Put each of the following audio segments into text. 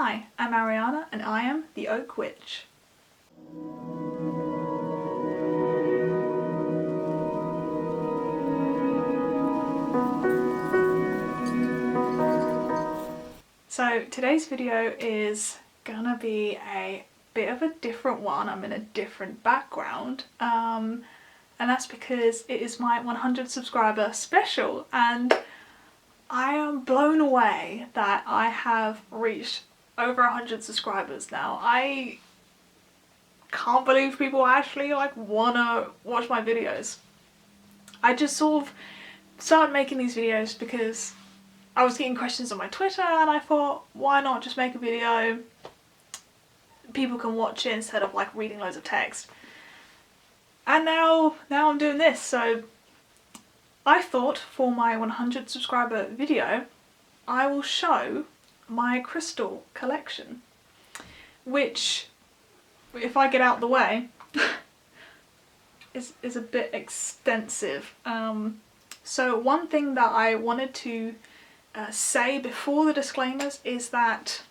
Hi, I'm Ariana and I am the Oak Witch. So today's video is gonna be a bit of a different one. I'm in a different background and that's because it is my 100 subscriber special, and I am blown away that I have reached over 100 subscribers now. I can't believe people actually wanna watch my videos. I just sort of started making these videos because I was getting questions on my Twitter and I thought, why not just make a video? People can watch it instead of reading loads of text. And now I'm doing this, so I thought for my 100 subscriber video I will show my crystal collection, which, if I get out the way, is a bit extensive. So one thing that I wanted to say before the disclaimers is that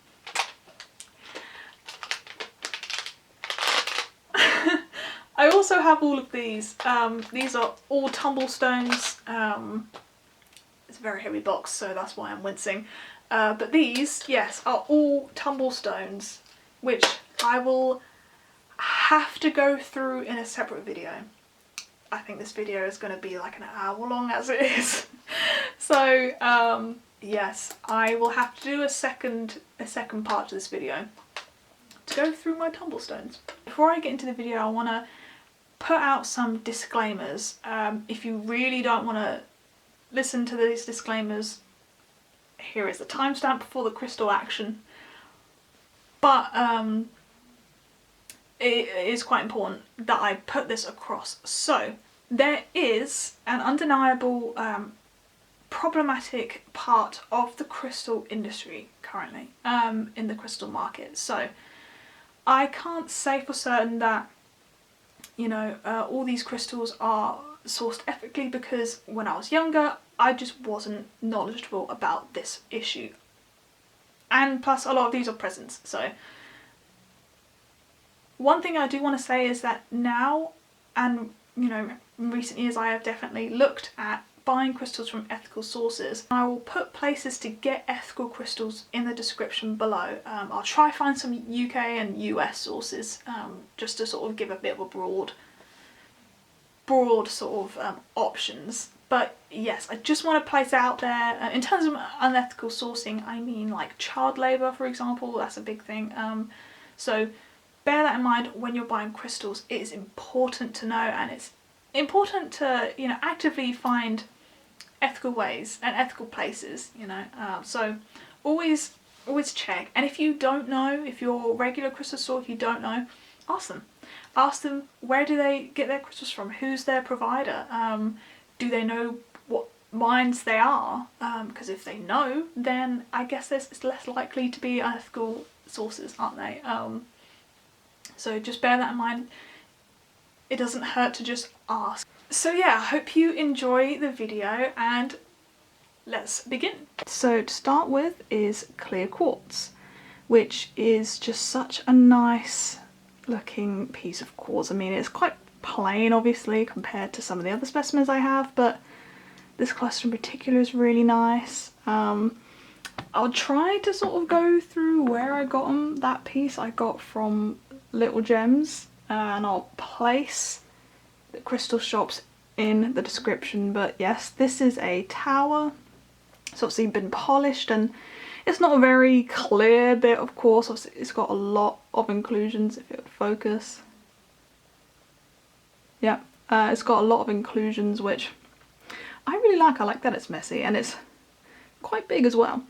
I also have all of these. These are all tumblestones. It's a very heavy box, so that's why I'm wincing. But these, yes, are all tumblestones, which I will have to go through in a separate video. I think this video is going to be like an hour long as it is. So yes, I will have to do a second part to this video to go through my tumblestones. Before I get into the video, I want to put out some disclaimers. If you really don't want to listen to these disclaimers, here is the timestamp for the crystal action. But it is quite important that I put this across. So there is an undeniable problematic part of the crystal industry currently in the crystal market. So I can't say for certain that all these crystals are sourced ethically, because when I was younger I just wasn't knowledgeable about this issue, and plus a lot of these are presents. So one thing I do want to say is that now, and in recent years, I have definitely looked at buying crystals from ethical sources. I will put places to get ethical crystals in the description below. I'll try find some UK and US sources just to sort of give a bit of a broad sort of options. But yes, I just want to place out there, in terms of unethical sourcing, I mean child labour, for example. That's a big thing. So bear that in mind when you're buying crystals. It is important to know, and it's important to actively find ethical ways and ethical places, so always check. And if you don't know, if your regular crystal store, if you don't know, ask them where do they get their crystals from, who's their provider, do they know what mines they are, because if they know, then I guess it's less likely to be unethical sources, aren't they? So just bear that in mind. It doesn't hurt to just ask. So yeah, I hope you enjoy the video, and let's begin. So to start with is clear quartz, which is just such a nice looking piece of quartz. I mean, it's quite plain obviously compared to some of the other specimens I have, but this cluster in particular is really nice. I'll try to sort of go through where I got them. That piece I got from Little Gems, and I'll place the crystal shops in the description. But yes, this is a tower. It's obviously been polished, and it's not a very clear bit, of course. Obviously it's got a lot of inclusions, if it would focus. Yeah, it's got a lot of inclusions, which I really like. I like that it's messy, and it's quite big as well.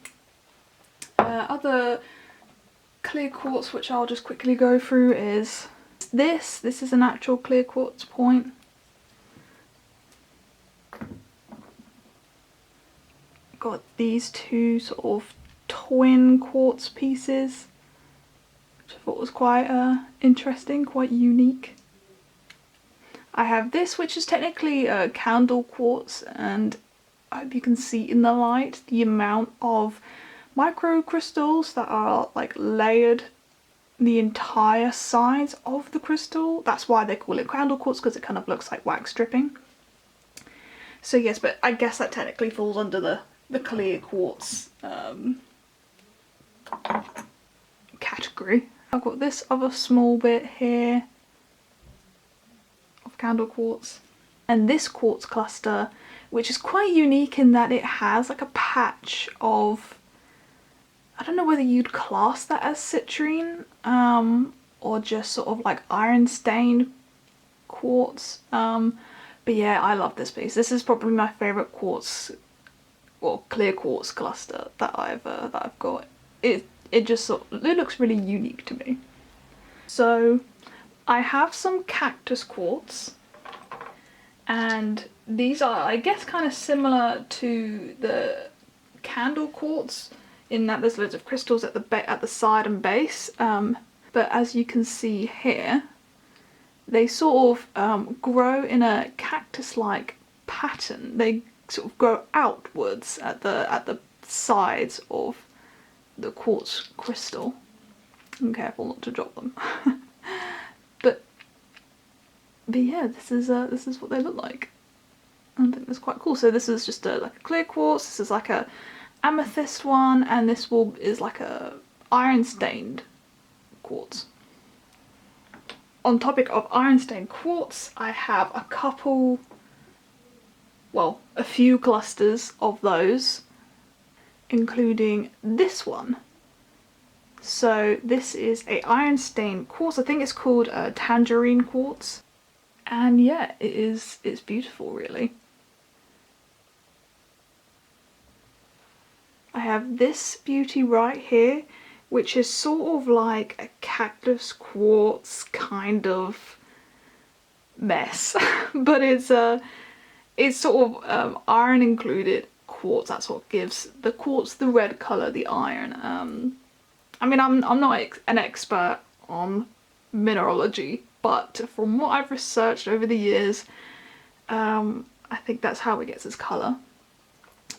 Other clear quartz which I'll just quickly go through is this is an actual clear quartz point. Got these two sort of twin quartz pieces, which I thought was quite interesting, quite unique. I have this, which is technically a candle quartz, and I hope you can see in the light the amount of micro crystals that are like layered the entire size of the crystal. That's why they call it candle quartz, because it kind of looks like wax dripping. So yes, but I guess that technically falls under the clear quartz category. I've got this other small bit here of candle quartz, and this quartz cluster, which is quite unique in that it has like a patch of, I don't know whether you'd class that as citrine or just sort of like iron stained quartz. But yeah, I love this piece. This is probably my favourite quartz or clear quartz cluster that I've got. It just sort of, it looks really unique to me. So I have some cactus quartz, and these are, I guess, kind of similar to the candle quartz in that there's loads of crystals at the side and base, but as you can see here, they sort of grow in a cactus-like pattern. They sort of grow outwards at the sides of the quartz crystal. I'm careful not to drop them. but yeah, this is what they look like. I think that's quite cool. So this is just like a clear quartz. This is like a amethyst one, and this is like a iron stained quartz. On topic of iron stained quartz, I have a couple, well, a few clusters of those, including this one. So this is a iron stained quartz. I think it's called tangerine quartz, and yeah, it's beautiful, really. I have this beauty right here, which is sort of like a cactus quartz kind of mess, but it's sort of iron included quartz. That's what gives the quartz the red color, the iron. I mean, I'm not an expert on mineralogy, but from what I've researched over the years, I think that's how it gets its color.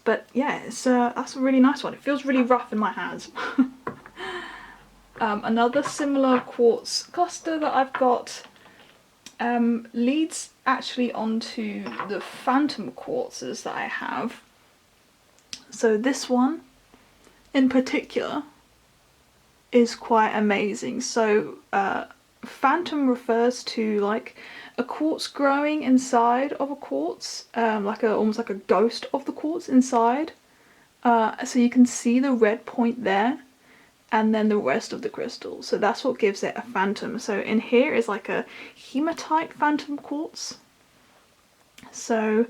But yeah, that's a really nice one. It feels really rough in my hands. Another similar quartz cluster that I've got leads actually onto the phantom quartzes that I have. So this one in particular is quite amazing. So phantom refers to like a quartz growing inside of a quartz, almost like a ghost of the quartz inside. So you can see the red point there, and then the rest of the crystal. So that's what gives it a phantom. So in here is like a hematite phantom quartz. So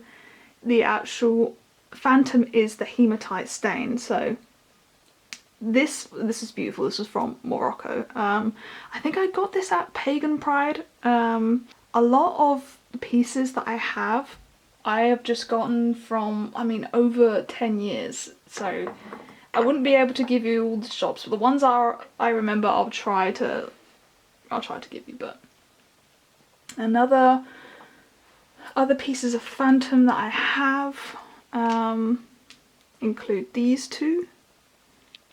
the actual phantom is the hematite stain. So this is beautiful. This is from Morocco. I think I got this at Pagan Pride. A lot of the pieces that I have just gotten from, I mean, over 10 years. So I wouldn't be able to give you all the shops, but the ones I remember, I'll try to give you. But other pieces of phantom that I have include these two.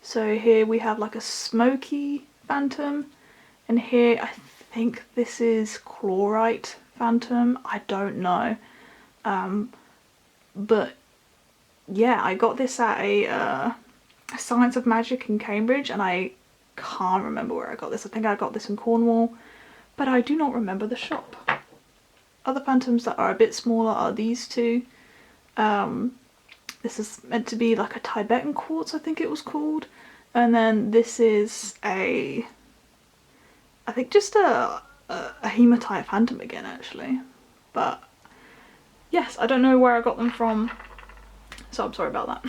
So here we have like a smoky phantom, and here I think this is chlorite phantom. I don't know, but yeah, I got this at a Science of Magic in Cambridge, and I can't remember where I got this. I think I got this in Cornwall, but I do not remember the shop. Other phantoms that are a bit smaller are these two. This is meant to be like a Tibetan quartz, I think it was called. And then this is I think just a hematite phantom again, actually. But yes, I don't know where I got them from, so I'm sorry about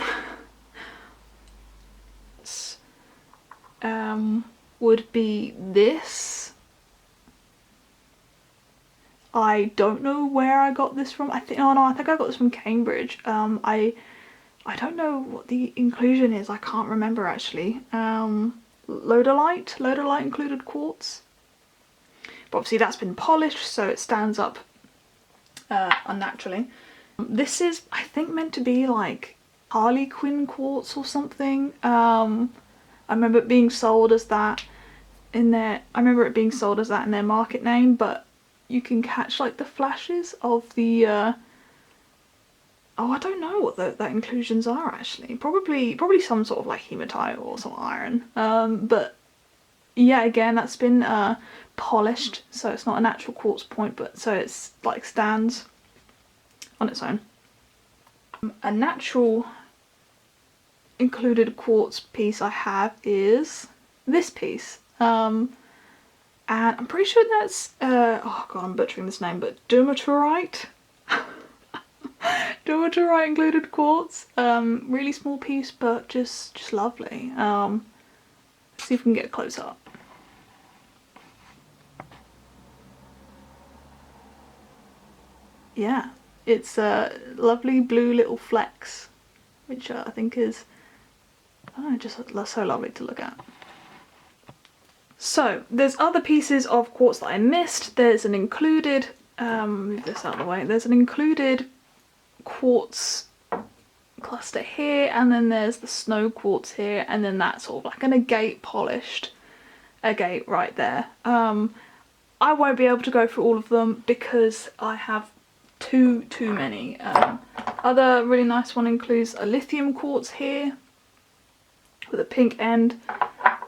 that. Would be this. I don't know where I got this from. I think I got this from Cambridge. I don't know what the inclusion is. I can't remember actually. Lodolite included quartz. But obviously that's been polished, so it stands up unnaturally. This is, I think, meant to be like Harlequin quartz or something. I remember it being sold as that in their, market name, but you can catch like the flashes of the oh, I don't know what that inclusions are actually. Probably some sort of like hematite or some iron. But yeah, again, that's been polished, so it's not an actual quartz point, but so it's like stands on its own. A natural included quartz piece I have is this piece. And I'm pretty sure that's oh god, I'm butchering this name, but Dermatorite. Dermatorite included quartz. Really small piece, but just lovely. Let's see if we can get a close up. Yeah, it's a lovely blue little flecks, which I think is just so lovely to look at. So there's other pieces of quartz that I missed. There's an included, move this out of the way, there's an included quartz cluster here, and then there's the snow quartz here, and then that's sort of like an agate polished agate right there. I won't be able to go through all of them because I have too many. Other really nice one includes a lithium quartz here with a pink end.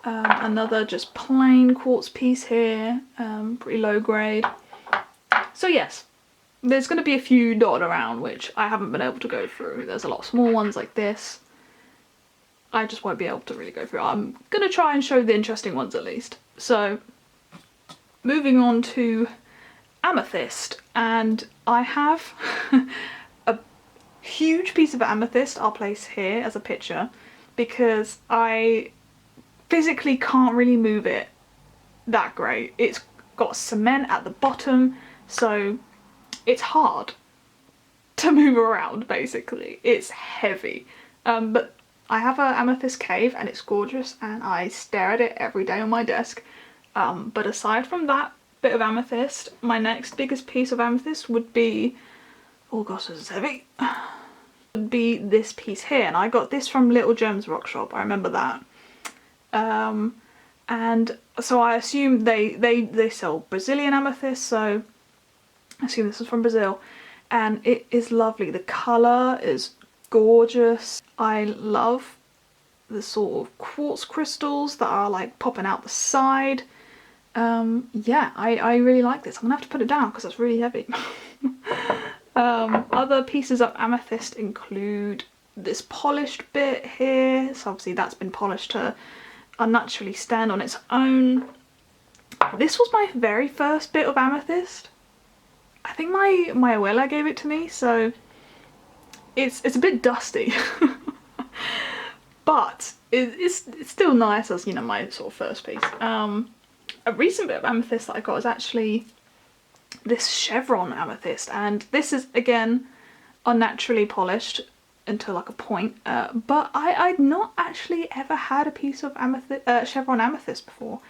Another just plain quartz piece here, pretty low grade. So yes, there's going to be a few dotted around which I haven't been able to go through. There's a lot of small ones like this. I just won't be able to really go through. I'm going to try and show the interesting ones at least. So moving on to amethyst, and I have a huge piece of amethyst I'll place here as a picture because I physically can't really move it that great. It's got cement at the bottom, so it's hard to move around basically. It's heavy. But I have an amethyst cave and it's gorgeous and I stare at it every day on my desk. But aside from that bit of amethyst, my next biggest piece of amethyst would be, oh gosh, this is heavy, would be this piece here. And I got this from Little Gems Rock Shop, I remember that. And so I assume they sell Brazilian amethyst, so I assume this is from Brazil, and it is lovely. The colour is gorgeous. I love the sort of quartz crystals that are like popping out the side. Yeah, I really like this. I'm gonna have to put it down because it's really heavy. Other pieces of amethyst include this polished bit here, so obviously that's been polished to unnaturally stand on its own. This was my very first bit of amethyst. I think my abuela gave it to me, so it's a bit dusty. But it's still nice as, you know, my sort of first piece. A recent bit of amethyst that I got is actually this chevron amethyst, and this is again unnaturally polished until like a point, but I'd not actually ever had a piece of amethyst, chevron amethyst before,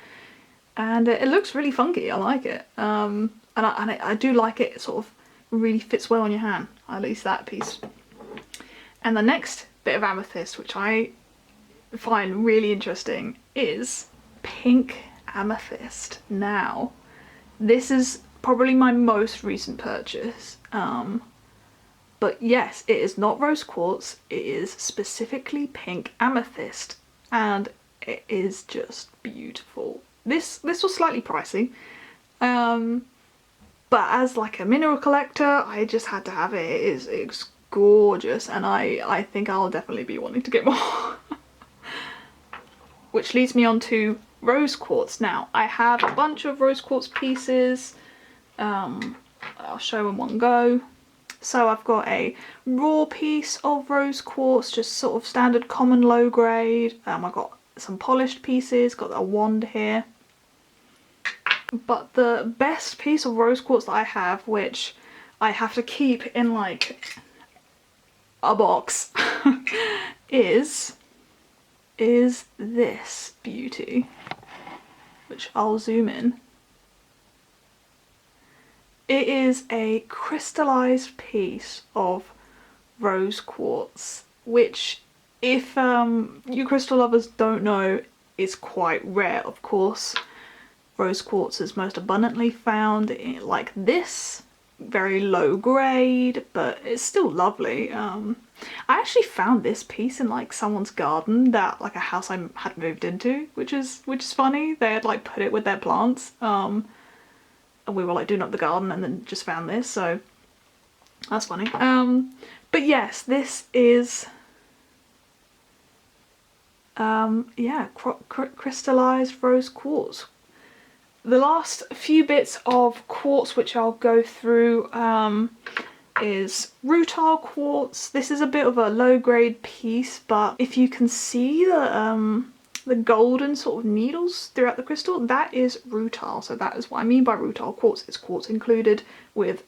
and it looks really funky. I like it, and I do like it. It sort of really fits well on your hand, at least that piece. And the next bit of amethyst, which I find really interesting, is pink amethyst. Now, this is probably my most recent purchase. But yes, it is not rose quartz, it is specifically pink amethyst, and it is just beautiful. This was slightly pricey, but as like a mineral collector, I just had to have it. It's gorgeous, and I think I'll definitely be wanting to get more. Which leads me on to rose quartz. Now, I have a bunch of rose quartz pieces. I'll show in one go. So I've got a raw piece of rose quartz, just sort of standard common low grade. I've got some polished pieces, got a wand here. But the best piece of rose quartz that I have, which I have to keep in like a box, is this beauty, which I'll zoom in. It is a crystallized piece of rose quartz, which if you crystal lovers don't know, is quite rare, of course. Rose quartz is most abundantly found in, like this, very low grade, but it's still lovely. I actually found this piece in like someone's garden, that like a house I had moved into, which is funny. They had like put it with their plants, and we were like doing up the garden and then just found this, so that's funny. But yes, this is yeah, crystallized rose quartz. The last few bits of quartz which I'll go through is rutile quartz. This is a bit of a low grade piece, but if you can see the golden sort of needles throughout the crystal, that is rutile. So that is what I mean by rutile quartz. It's quartz included with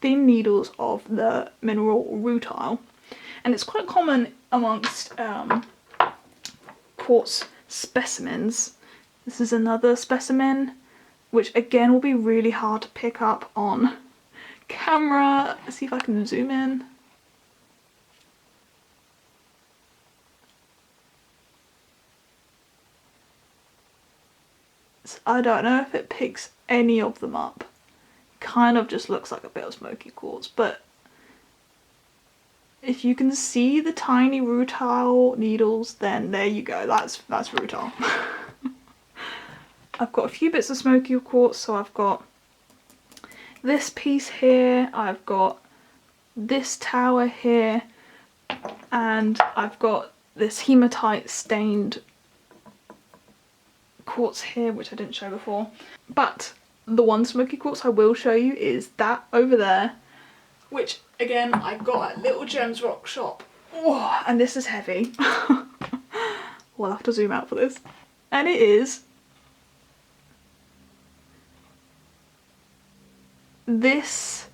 thin needles of the mineral rutile, and it's quite common amongst quartz specimens. This is another specimen, which again will be really hard to pick up on camera. Let's see if I can zoom in. So I don't know if it picks any of them up. Kind of just looks like a bit of smoky quartz, but if you can see the tiny rutile needles, then there you go, that's rutile. I've got a few bits of smoky quartz, so I've got this piece here, I've got this tower here, and I've got this hematite stained quartz here, which I didn't show before. But the one smoky quartz I will show you is that over there, which again I got at Little Gems Rock Shop. Oh, and this is heavy. We'll have to zoom out for this. And it is this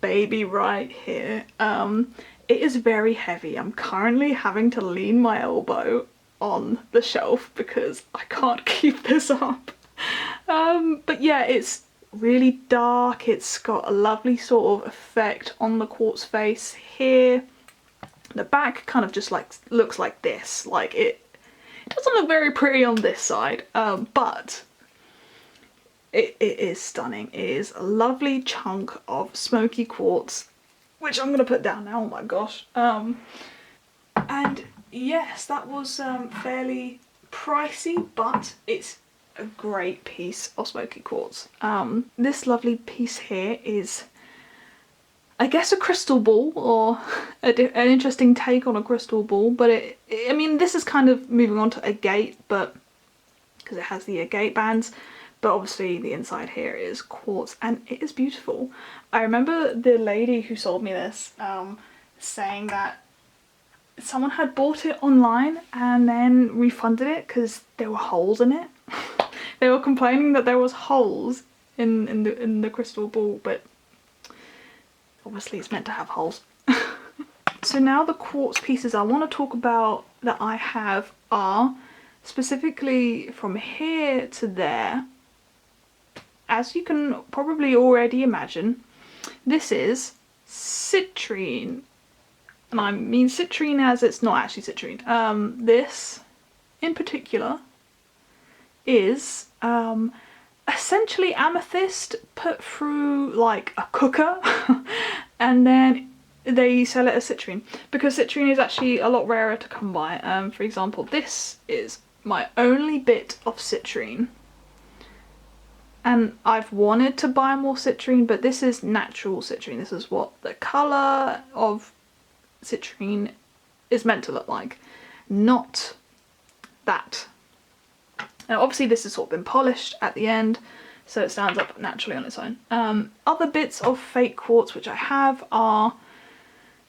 baby right here. It is very heavy. I'm currently having to lean my elbow on the shelf because I can't keep this up. But yeah, it's really dark. It's got a lovely sort of effect on the quartz face here. The back kind of just like looks like this. Like it doesn't look very pretty on this side, but it is stunning. It is a lovely chunk of smoky quartz, which I'm gonna put down now. Oh my gosh. And yes, that was fairly pricey, but it's a great piece of smoky quartz. This lovely piece here is, I guess, a crystal ball, or an interesting take on a crystal ball, but I mean, this is kind of moving on to agate, but because it has the agate bands, but obviously the inside here is quartz, and it is beautiful. I remember the lady who sold me this saying that someone had bought it online and then refunded it because there were holes in it. They were complaining that there was holes in the crystal ball, but obviously it's meant to have holes. So now the quartz pieces I want to talk about that I have are specifically from here to there. As you can probably already imagine, this is citrine. And I mean citrine as it's not actually citrine. This in particular is essentially amethyst put through like a cooker and then they sell it as citrine, because citrine is actually a lot rarer to come by. For example, this is my only bit of citrine, and I've wanted to buy more citrine, but this is natural citrine. This is what the colour of citrine is meant to look like, not that. Now obviously this has sort of been polished at the end, so it stands up naturally on its own. Other bits of fake quartz which I have are,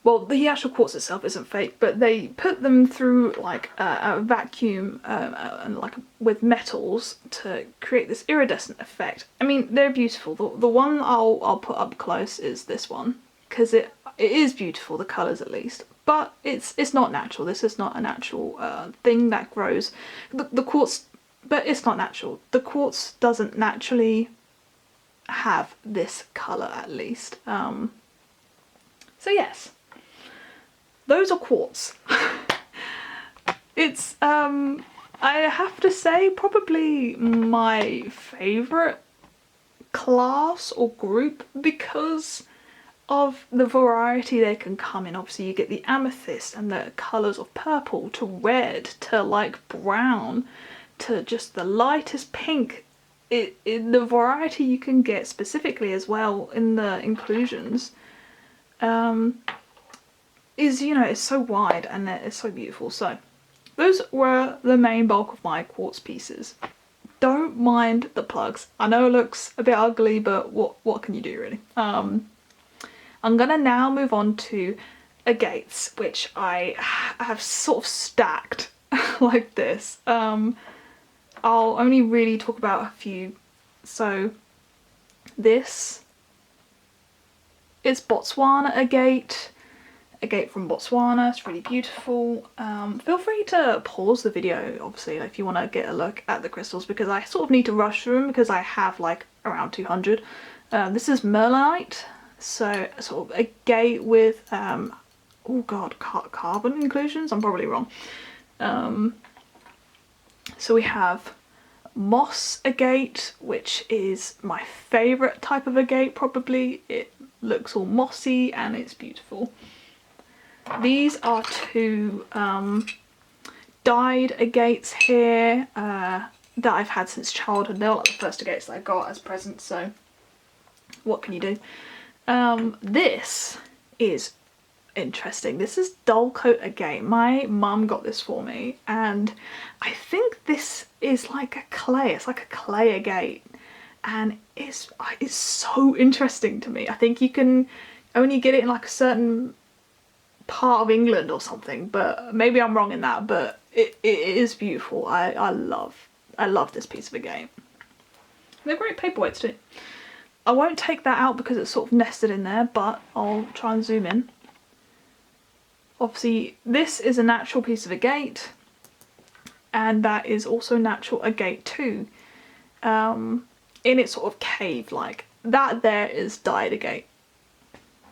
well, the actual quartz itself isn't fake, but they put them through like a vacuum and like with metals to create this iridescent effect. I mean, they're beautiful. The one I'll put up close is this one, because it is beautiful, the colours at least, but it's not natural. This is not a natural thing that grows. The quartz, but it's not natural. The quartz doesn't naturally have this colour, at least. So yes, those are quartz. It's I have to say probably my favourite class or group because of the variety they can come in. Obviously you get the amethyst and the colours of purple to red to like brown to just the lightest pink. The variety you can get specifically as well in the inclusions is, you know, it's so wide and it's so beautiful. So those were the main bulk of my quartz pieces. Don't mind the plugs. I know it looks a bit ugly, but what can you do really? I'm gonna now move on to agates, which I have sort of stacked like this. I'll only really talk about a few. So this is Botswana agate. Agate from Botswana, it's really beautiful. Feel free to pause the video, obviously, if you want to get a look at the crystals, because I sort of need to rush through them because I have like around 200. This is merlinite, so sort of agate with, oh god, carbon inclusions? I'm probably wrong. So we have moss agate, which is my favourite type of agate probably. It looks all mossy and it's beautiful. These are two dyed agates here that I've had since childhood. They're like the first agates that I got as presents, so what can you do? This is interesting. This is dull coat agate. My mum got this for me and I think this is like a clay. It's like a clay agate and it's so interesting to me. I think you can only get it in like a certain part of England or something, but maybe I'm wrong in that, but it is beautiful. I love this piece of agate. They're great paperweights too. I won't take that out because it's sort of nested in there, but I'll try and zoom in. Obviously this is a natural piece of agate and that is also natural agate too, in its sort of cave like. That there is dyed agate.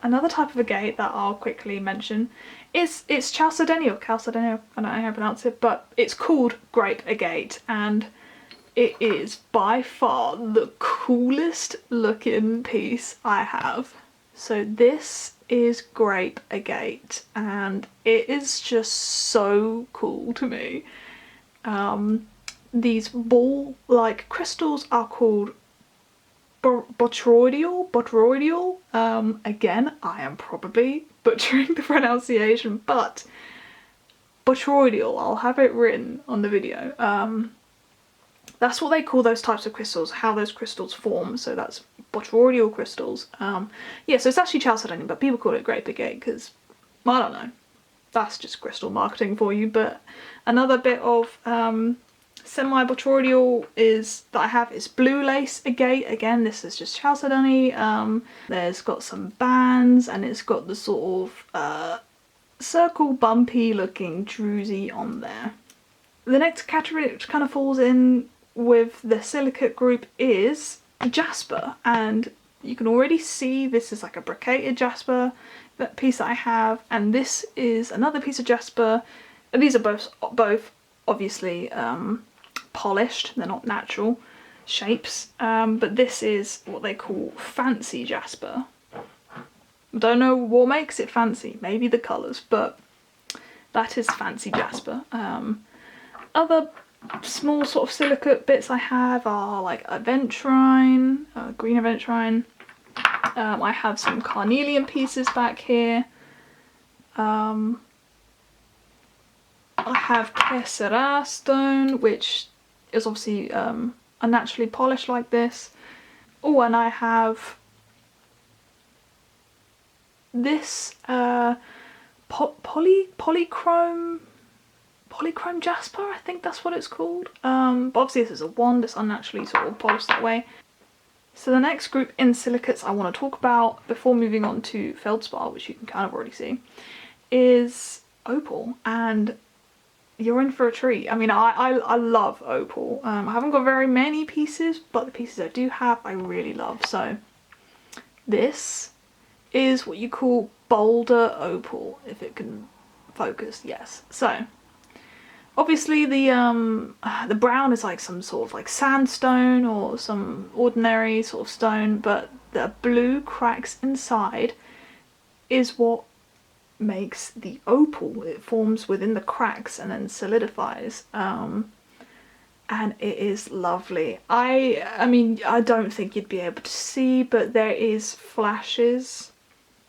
Another type of agate that I'll quickly mention is chalcedony or chalcedony, I don't know how to pronounce it, but it's called grape agate and it is by far the coolest looking piece I have. So this is grape agate and it is just so cool to me. These ball-like crystals are called botryoidal. Again, I am probably butchering the pronunciation, but botryoidal, I'll have it written on the video. That's what they call those types of crystals, how those crystals form, so that's botryoidal crystals. Yeah, so it's actually chalcedony, but people call it grape agate because, I don't know, that's just crystal marketing for you. But another bit of semi-botryoidal that I have is blue lace agate. Again, this is just chalcedony. There's got some bands and it's got the sort of circle bumpy looking druzy on there. The next category which kind of falls in with the silicate group is jasper, and you can already see this is like a briquetted jasper, that piece that I have, and this is another piece of jasper. These are both obviously polished, they're not natural shapes, but this is what they call fancy jasper. Don't know what makes it fancy, maybe the colours, but that is fancy jasper. Other small sort of silicate bits I have are like aventurine, green aventurine. I have some carnelian pieces back here. I have Tessera stone, which is obviously unnaturally polished like this. Oh, and I have this polychrome jasper, I think that's what it's called. But obviously this is a wand, it's unnaturally sort of polished that way. So the next group in silicates I want to talk about before moving on to Feldspar, which you can kind of already see, is opal, and you're in for a treat. I mean, I love opal. I haven't got very many pieces, but the pieces I do have I really love. So this is what you call boulder opal, if it can focus, yes. So Obviously the brown is like some sort of like sandstone or some ordinary sort of stone, but the blue cracks inside is what makes the opal. It forms within the cracks and then solidifies. And it is lovely. I mean, I don't think you'd be able to see, but there is flashes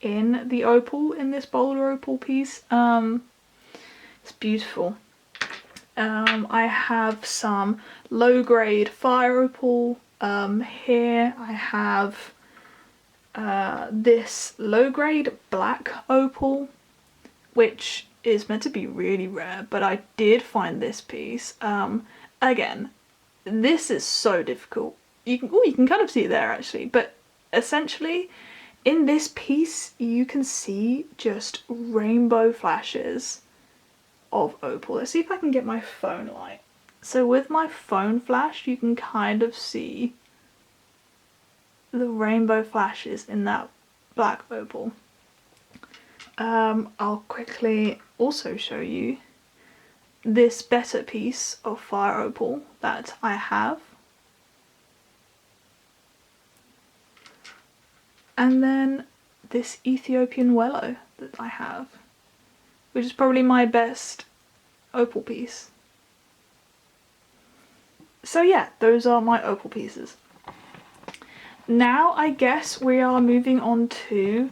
in the opal, in this boulder opal piece. It's beautiful. I have some low-grade fire opal here. I have this low-grade black opal, which is meant to be really rare, but I did find this piece. Again, this is so difficult. You can kind of see it there actually, but essentially in this piece you can see just rainbow flashes of opal. Let's see if I can get my phone light. So with my phone flash you can kind of see the rainbow flashes in that black opal. I'll quickly also show you this better piece of fire opal that I have. And then this Ethiopian wellow that I have, which is probably my best opal piece. So yeah, those are my opal pieces. Now I guess we are moving on to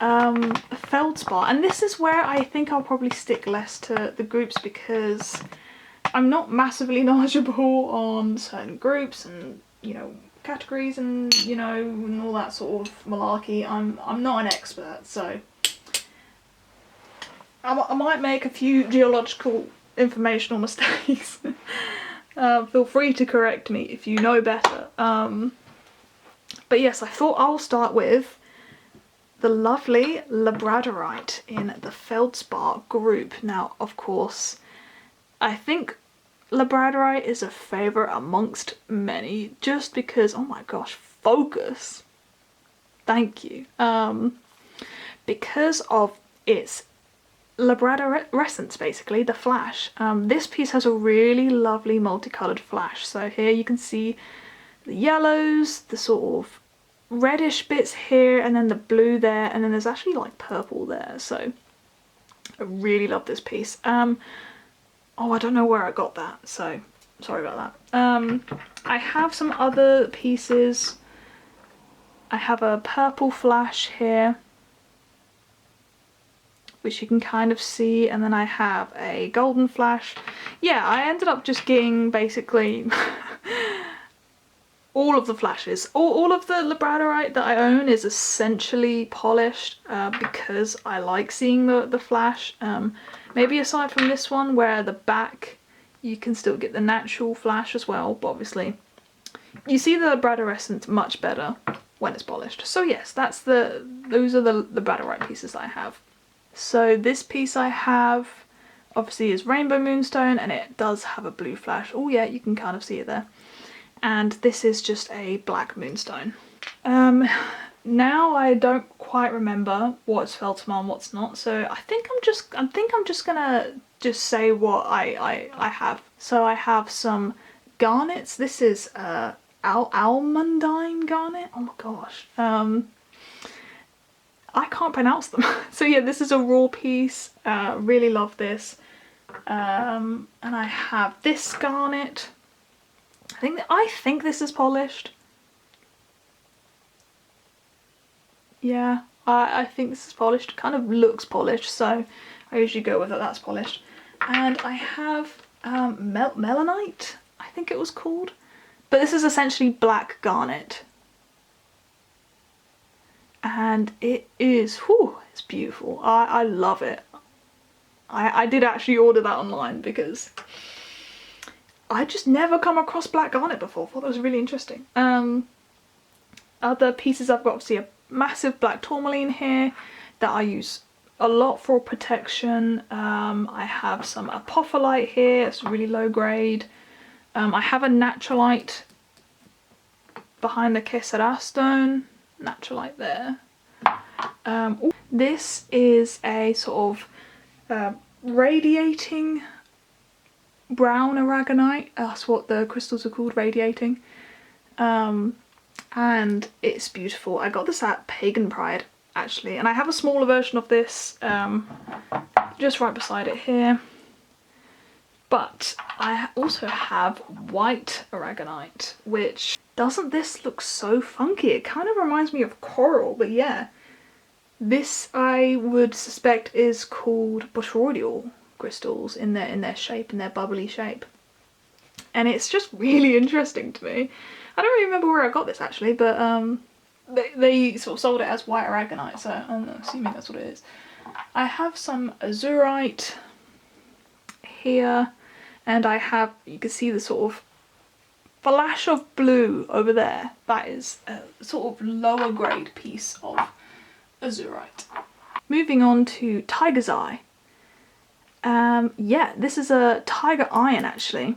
Feldspar, and this is where I think I'll probably stick less to the groups because I'm not massively knowledgeable on certain groups and, you know, categories and, you know, and all that sort of malarkey. I'm not an expert, so I might make a few geological informational mistakes. Feel free to correct me if you know better. But yes, I thought I'll start with the lovely labradorite in the Feldspar group. Now, of course, I think labradorite is a favourite amongst many just because, oh my gosh, focus. Thank you. Because of its labradorescence, basically, the flash. This piece has a really lovely multicoloured flash. So here you can see the yellows, the sort of reddish bits here, and then the blue there, and then there's actually like purple there. So I really love this piece. Oh, I don't know where I got that, so sorry about that. I have some other pieces. I have a purple flash here, which you can kind of see, and then I have a golden flash. Yeah, I ended up just getting basically all of the flashes. All of the labradorite that I own is essentially polished because I like seeing the flash. Maybe aside from this one where the back you can still get the natural flash as well, but obviously you see the labradorescence much better when it's polished. So yes, those are the labradorite pieces that I have. So this piece I have obviously is rainbow moonstone, and it does have a blue flash. Oh yeah, you can kind of see it there. And this is just a black moonstone. Now I don't quite remember what's feldspar and what's not, so I think I'm just gonna say what I have. So I have some garnets. This is almandine garnet. Oh my gosh. I can't pronounce them. So yeah, this is a raw piece. Really love this. And I have this garnet. I think this is polished. Yeah, I think this is polished. It kind of looks polished, so I usually go with it. That's polished. And I have melanite, I think it was called. But this is essentially black garnet. And it is, whew, it's beautiful. I love it. I did actually order that online because I just never come across black garnet before. I thought that was really interesting. Other pieces I've got, obviously a massive black tourmaline here that I use a lot for protection. I have some apophyllite here, it's really low grade. I have a naturalite behind the Kesera stone, naturalite there. This is a sort of radiating brown aragonite. That's what the crystals are called, radiating. And it's beautiful. I got this at Pagan Pride actually, and I have a smaller version of this just right beside it here. But I also have white aragonite, which doesn't this look so funky? It kind of reminds me of coral, but yeah. This I would suspect is called botryoidal crystals in their shape, in their bubbly shape. And it's just really interesting to me. I don't really remember where I got this actually, but they sort of sold it as white aragonite, so I'm assuming that's what it is. I have some azurite here, and I have, you can see the sort of flash of blue over there. That is a sort of lower grade piece of azurite. Moving on to tiger's eye. Yeah, this is a tiger iron actually,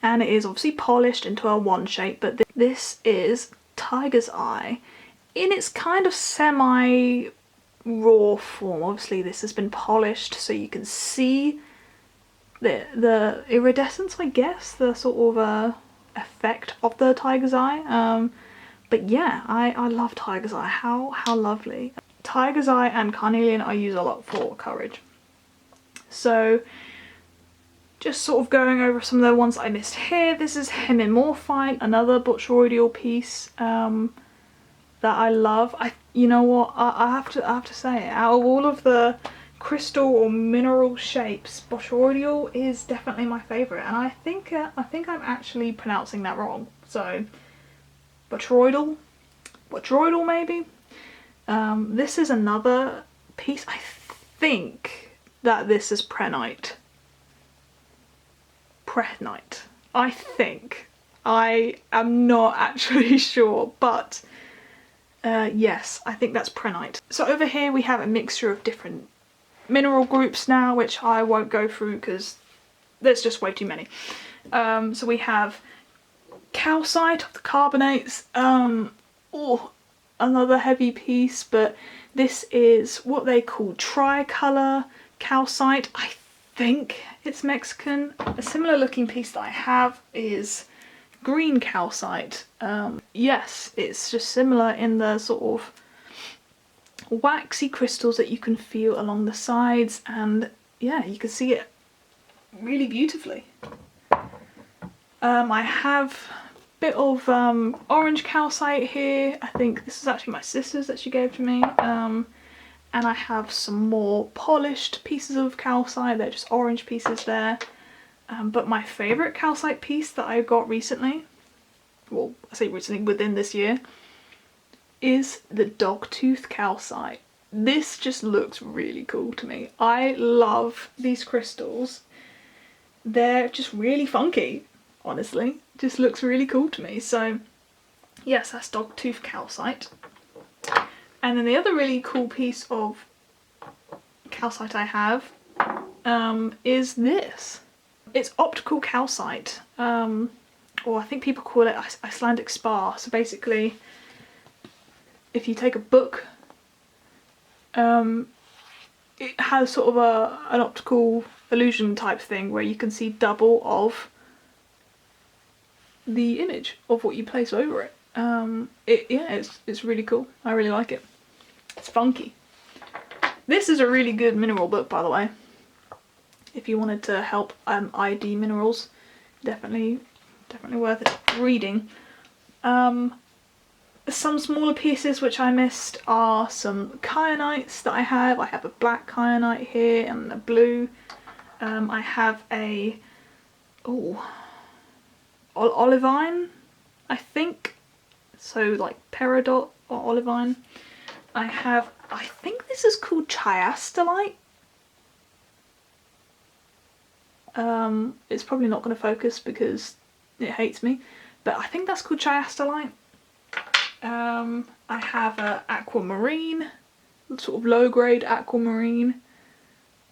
and it is obviously polished into a one shape, but this is tiger's eye in its kind of semi raw form. Obviously this has been polished so you can see the iridescence, I guess, the sort of effect of the tiger's eye. But yeah, I love tiger's eye. How lovely. Tiger's eye and carnelian I use a lot for courage. So just sort of going over some of the ones I missed here. This is hemimorphite, another botryoidal piece that I love. You know what, I have to say, out of all of the crystal or mineral shapes, botryoidal is definitely my favourite, and I think I'm actually pronouncing that wrong. So botryoidal maybe. This is another piece. I think that this is prehnite. I think. I am not actually sure, but yes, I think that's prehnite. So over here we have a mixture of different mineral groups now, which I won't go through because there's just way too many. So we have calcite of the carbonates. Oh, another heavy piece, but this is what they call tricolor calcite. I think it's Mexican. A similar looking piece that I have is green calcite. Yes, it's just similar in the sort of waxy crystals that you can feel along the sides, and yeah, you can see it really beautifully. I have a bit of orange calcite here. I think this is actually my sister's that she gave to me. And I have some more polished pieces of calcite. They're just orange pieces there. But my favourite calcite piece that I got recently, well, I say recently, within this year, is the dogtooth calcite. This just looks really cool to me. I love these crystals. They're just really funky, honestly. Just looks really cool to me. So yes, that's dogtooth calcite. And then the other really cool piece of calcite I have is this. It's optical calcite, or I think people call it Icelandic spar. So basically, if you take a book, it has sort of an optical illusion type thing where you can see double of the image of what you place over it. Yeah, it's really cool. I really like it. It's funky. This is a really good mineral book, by the way. If you wanted to help ID minerals, definitely worth it reading. Some smaller pieces which I missed are some kyanites that I have. I have a black kyanite here and a blue. I have a olivine, I think. So like peridot or olivine. I think this is called chiastolite. It's probably not going to focus because it hates me, but I think that's called chiastolite. I have a aquamarine, sort of low grade aquamarine,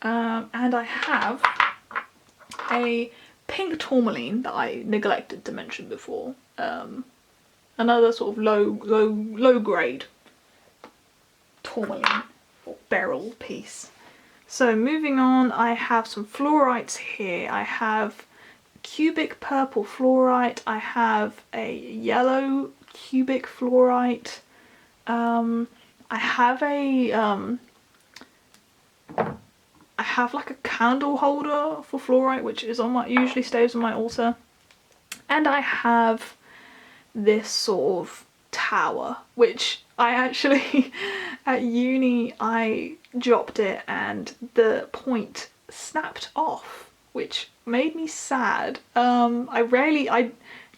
and I have a pink tourmaline that I neglected to mention before. Another sort of low grade tourmaline or beryl piece. So moving on, I have some fluorites here. I have cubic purple fluorite. I have a yellow cubic fluorite. I have like a candle holder for fluorite, which is on my, usually stays on my altar. And I have this sort of tower, which I actually, at uni, I dropped it and the point snapped off, which made me sad. I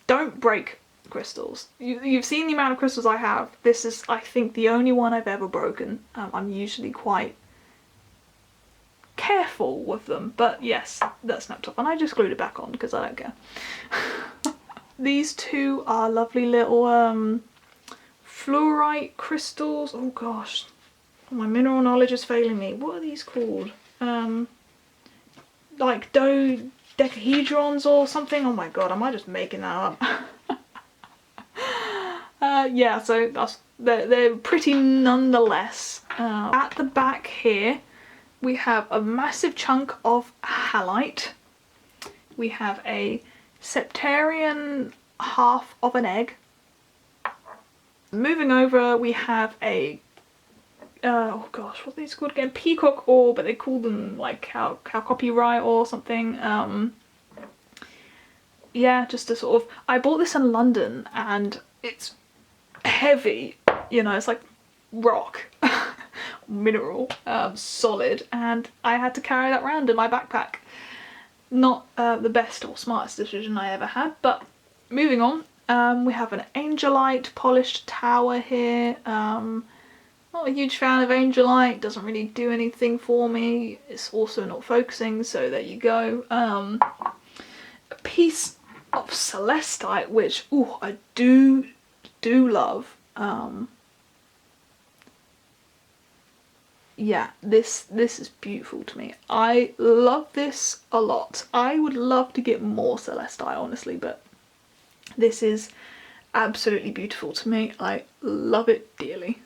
don't break crystals. You've seen the amount of crystals I have. This is, I think, the only one I've ever broken. I'm usually quite careful with them, but yes, that snapped off and I just glued it back on because I don't care. These two are lovely little fluorite crystals. Oh gosh, my mineral knowledge is failing me. What are these called? Like dodecahedrons or something? Oh my god, am I just making that up? Yeah, so they're pretty nonetheless. At the back here, we have a massive chunk of halite. We have a septarian half of an egg. Moving over, we have a oh gosh, what are these called again? Peacock ore, but they call them like chalcopyrite or something. Yeah, just a sort of, I bought this in London and it's heavy, you know, it's like rock. Mineral, solid, and I had to carry that around in my backpack. Not the best or smartest decision I ever had, but moving on. We have an angelite polished tower here. Not a huge fan of angelite, doesn't really do anything for me. It's also not focusing, so there you go. A piece of celestite, which, ooh, I do love. Yeah, this is beautiful to me. I love this a lot. I would love to get more celestite, honestly, but this is absolutely beautiful to me. I love it dearly.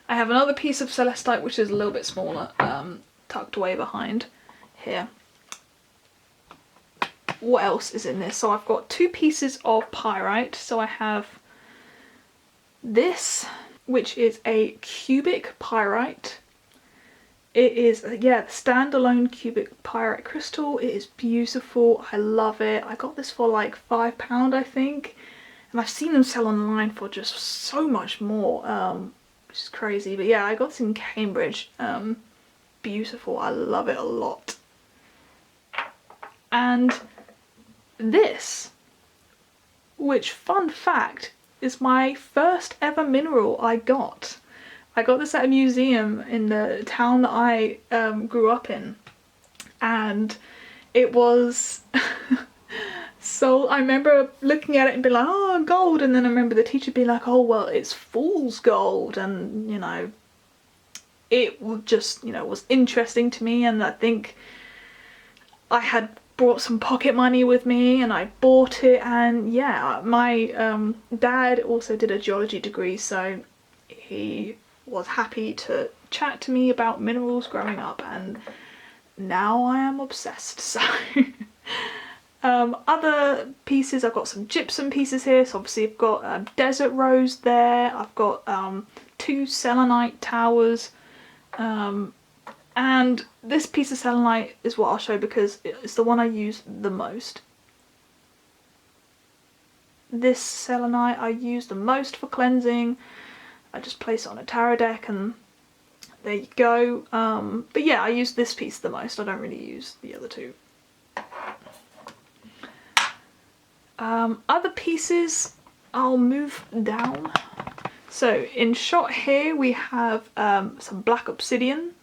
I have another piece of celestite which is a little bit smaller, tucked away behind here. What else is in this? So I've got two pieces of pyrite. So I have this, which is a cubic pyrite. It is, yeah, the standalone cubic pyrite crystal. It is beautiful. I love it. I got this for like £5, I think. And I've seen them sell online for just so much more, which is crazy. But yeah, I got this in Cambridge. Beautiful. I love it a lot. And this, which, fun fact, is my first ever mineral I got. I got this at a museum in the town that I grew up in, and it was so I remember looking at it and being like, oh, gold, and then I remember the teacher being like, oh well, it's fool's gold, and you know, it just, you know, was interesting to me, and I think I had brought some pocket money with me and I bought it, and yeah, my dad also did a geology degree, so he was happy to chat to me about minerals growing up, and now I am obsessed. So other pieces, I've got some gypsum pieces here. So obviously I've got desert rose there, I've got 2 selenite towers, and this piece of selenite is what I'll show because it's the one I use the most. This selenite I use the most for cleansing. I just place it on a tarot deck and there you go. But yeah, I use this piece the most. I don't really use the other two. Other pieces, I'll move down. So in shot here we have some black obsidian,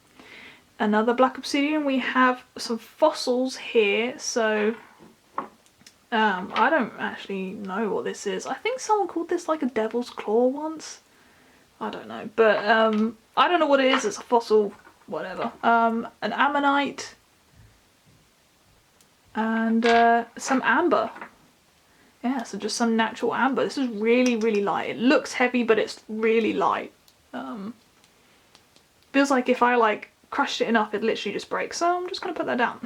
another black obsidian. We have some fossils here. So I don't actually know what this is. I think someone called this like a devil's claw once. I don't know, but I don't know what it is. It's a fossil, whatever. An ammonite and some amber. Yeah, so just some natural amber. This is really, really light. It looks heavy, but it's really light. Feels like if I like crushed it enough, it literally just breaks. So I'm just going to put that down.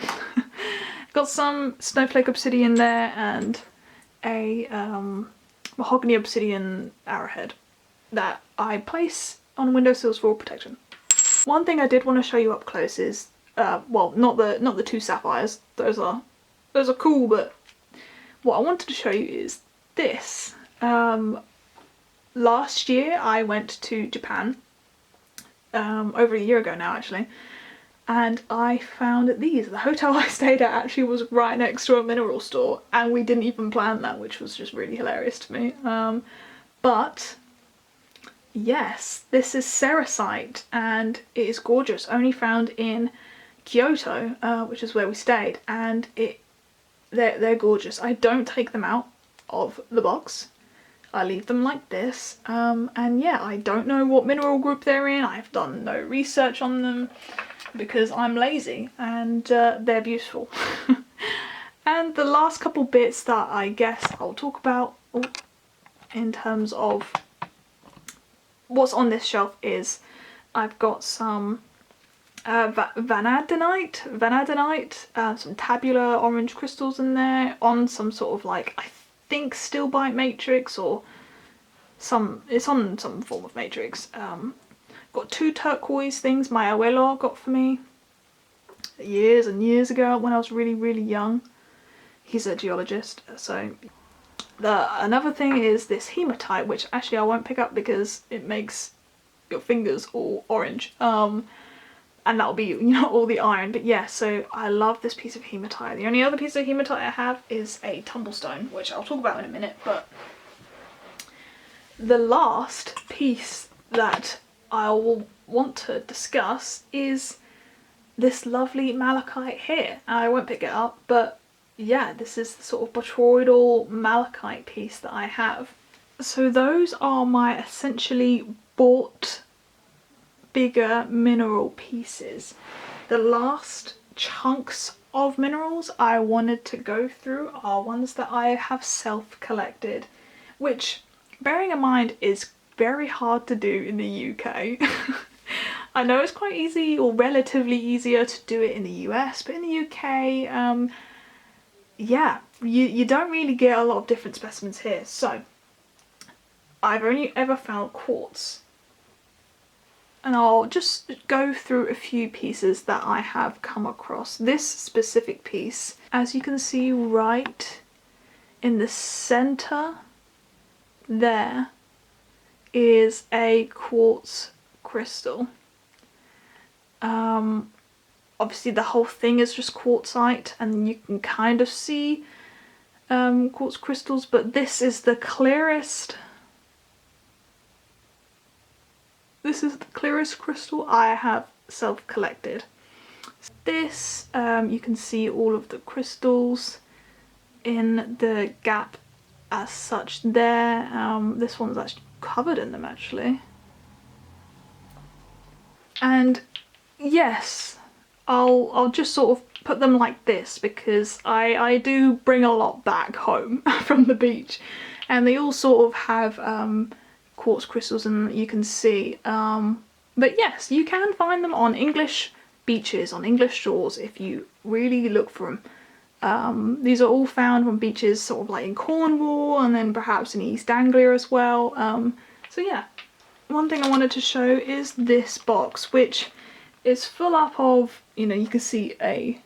Got some snowflake obsidian there and a mahogany obsidian arrowhead that I place on windowsills for protection. One thing I did want to show you up close is, well, not the two sapphires. Those are cool, but what I wanted to show you is this. Last year I went to Japan, over a year ago now actually, and I found these. The hotel I stayed at actually was right next to a mineral store, and we didn't even plan that, which was just really hilarious to me. But yes, this is cerussite and it is gorgeous. Only found in Kyoto, which is where we stayed, and they're gorgeous. I don't take them out of the box. I leave them like this, and yeah, I don't know what mineral group they're in. I've done no research on them because I'm lazy, and they're beautiful. And the last couple bits that I guess I'll talk about in terms of what's on this shelf is I've got some vanadinite, some tabular orange crystals in there on some sort of like, I think stilbite matrix, or it's on some form of matrix. Got two turquoise things my abuelo got for me years and years ago when I was really young. He's a geologist. So another thing is this hematite, which actually I won't pick up because it makes your fingers all orange, and that'll be, you know, all the iron. But yeah, so I love this piece of hematite. The only other piece of hematite I have is a tumblestone, which I'll talk about in a minute. But the last piece that I will want to discuss is this lovely malachite here. I won't pick it up, but yeah, this is the sort of botryoidal malachite piece that I have. So those are my essentially bought bigger mineral pieces. The last chunks of minerals I wanted to go through are ones that I have self-collected, which, bearing in mind, is very hard to do in the UK. I know it's quite easy, or relatively easier, to do it in the US, but in the UK, yeah, you don't really get a lot of different specimens here. So I've only ever found quartz, and I'll just go through a few pieces that I have come across. This specific piece, as you can see right in the center there, is a quartz crystal. Obviously the whole thing is just quartzite, and you can kind of see quartz crystals, but this is the clearest. This is the clearest crystal I have self-collected. This, you can see all of the crystals in the gap as such there. This one's actually covered in them actually. And yes, I'll just sort of put them like this because I do bring a lot back home from the beach, and they all sort of have quartz crystals, and you can see. But yes, you can find them on English beaches, on English shores, if you really look for them. These are all found on beaches sort of like in Cornwall, and then perhaps in East Anglia as well. So yeah, one thing I wanted to show is this box, which is full up of, you know, you can see a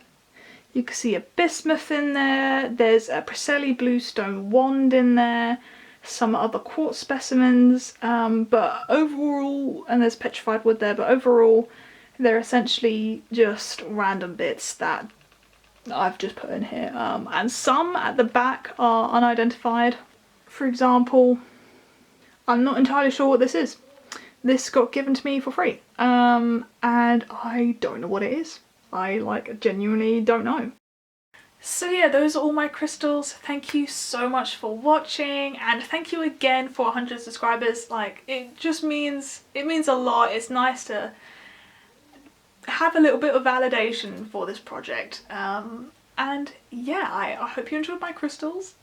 bismuth in there, there's a Preseli bluestone wand in there, some other quartz specimens, but overall, and there's petrified wood there, but overall they're essentially just random bits that I've just put in here, and some at the back are unidentified. For example, I'm not entirely sure what this is. This got given to me for free, and I don't know what it is. I genuinely don't know. So yeah, those are all my crystals. Thank you so much for watching, and thank you again for 100 subscribers. Like, it just means a lot. It's nice to have a little bit of validation for this project. And yeah, I hope you enjoyed my crystals.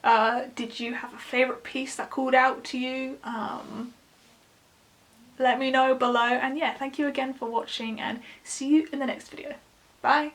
Did you have a favourite piece that called out to you? let me know below. And yeah, thank you again for watching and see you in the next video. Bye!